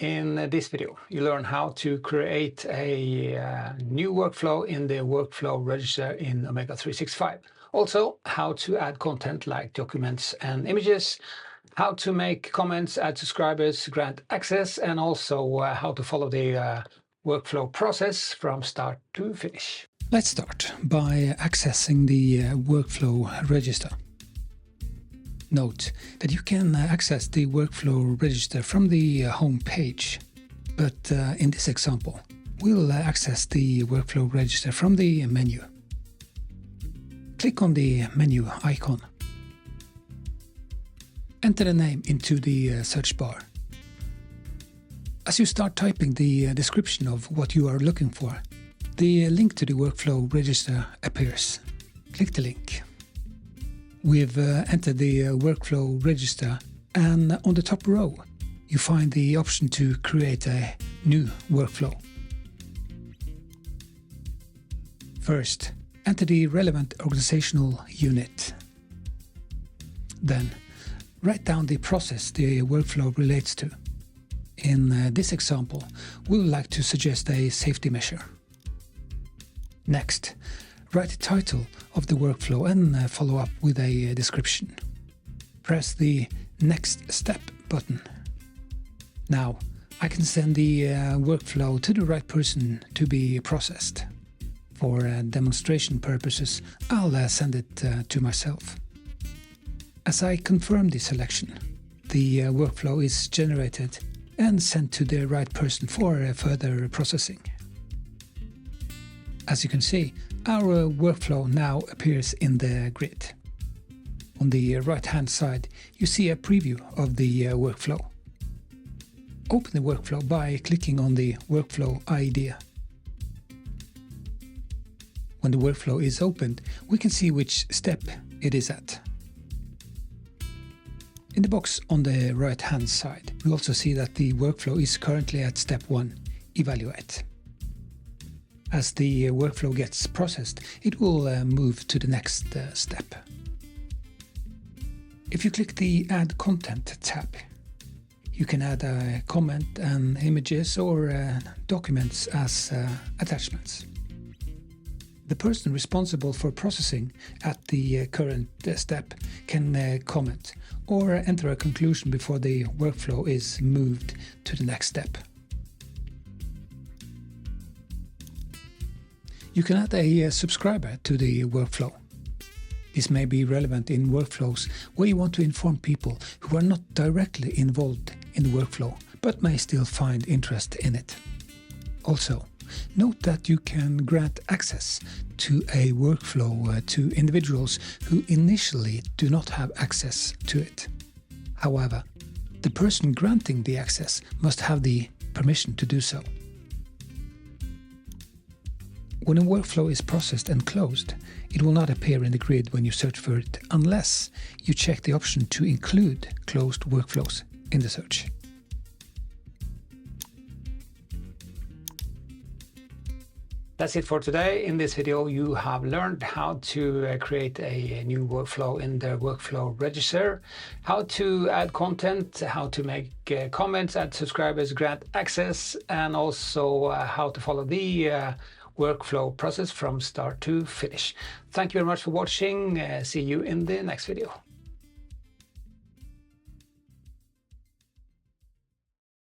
In this video, you learn how to create a new workflow in the workflow register in Omega 365. Also, how to add content like documents and images, how to make comments, add subscribers, grant access, and also how to follow the workflow process from start to finish. Let's start by accessing the workflow register. Note that you can access the workflow register from the home page, but in this example, we'll access the workflow register from the menu. Click on the menu icon. Enter the name into the search bar. As you start typing the description of what you are looking for, the link to the workflow register appears. Click the link. We've entered the workflow register, and on the top row, you find the option to create a new workflow. First, enter the relevant organizational unit. Then, write down the process the workflow relates to. In this example, we would like to suggest a safety measure. Next, write the title of the workflow and follow up with a description. Press the Next Step button. Now, I can send the workflow to the right person to be processed. For demonstration purposes, I'll send it to myself. As I confirm the selection, the workflow is generated and sent to the right person for further processing. As you can see, our workflow now appears in the grid. On the right-hand side, you see a preview of the workflow. Open the workflow by clicking on the workflow idea. When the workflow is opened, we can see which step it is at. In the box on the right-hand side, we also see that the workflow is currently at step 1, Evaluate. As the workflow gets processed, it will move to the next step. If you click the Add Content tab, you can add a comment and images or documents as attachments. The person responsible for processing at the current step can comment or enter a conclusion before the workflow is moved to the next step. You can add a subscriber to the workflow. This may be relevant in workflows where you want to inform people who are not directly involved in the workflow, but may still find interest in it. Also, note that you can grant access to a workflow to individuals who initially do not have access to it. However, the person granting the access must have the permission to do so. When a workflow is processed and closed, it will not appear in the grid when you search for it unless you check the option to include closed workflows in the search. That's it for today. In this video, you have learned how to create a new workflow in the workflow register, how to add content, how to make comments, add subscribers, grant access, and also how to follow the workflow process from start to finish. Thank you very much for watching. See you in the next video.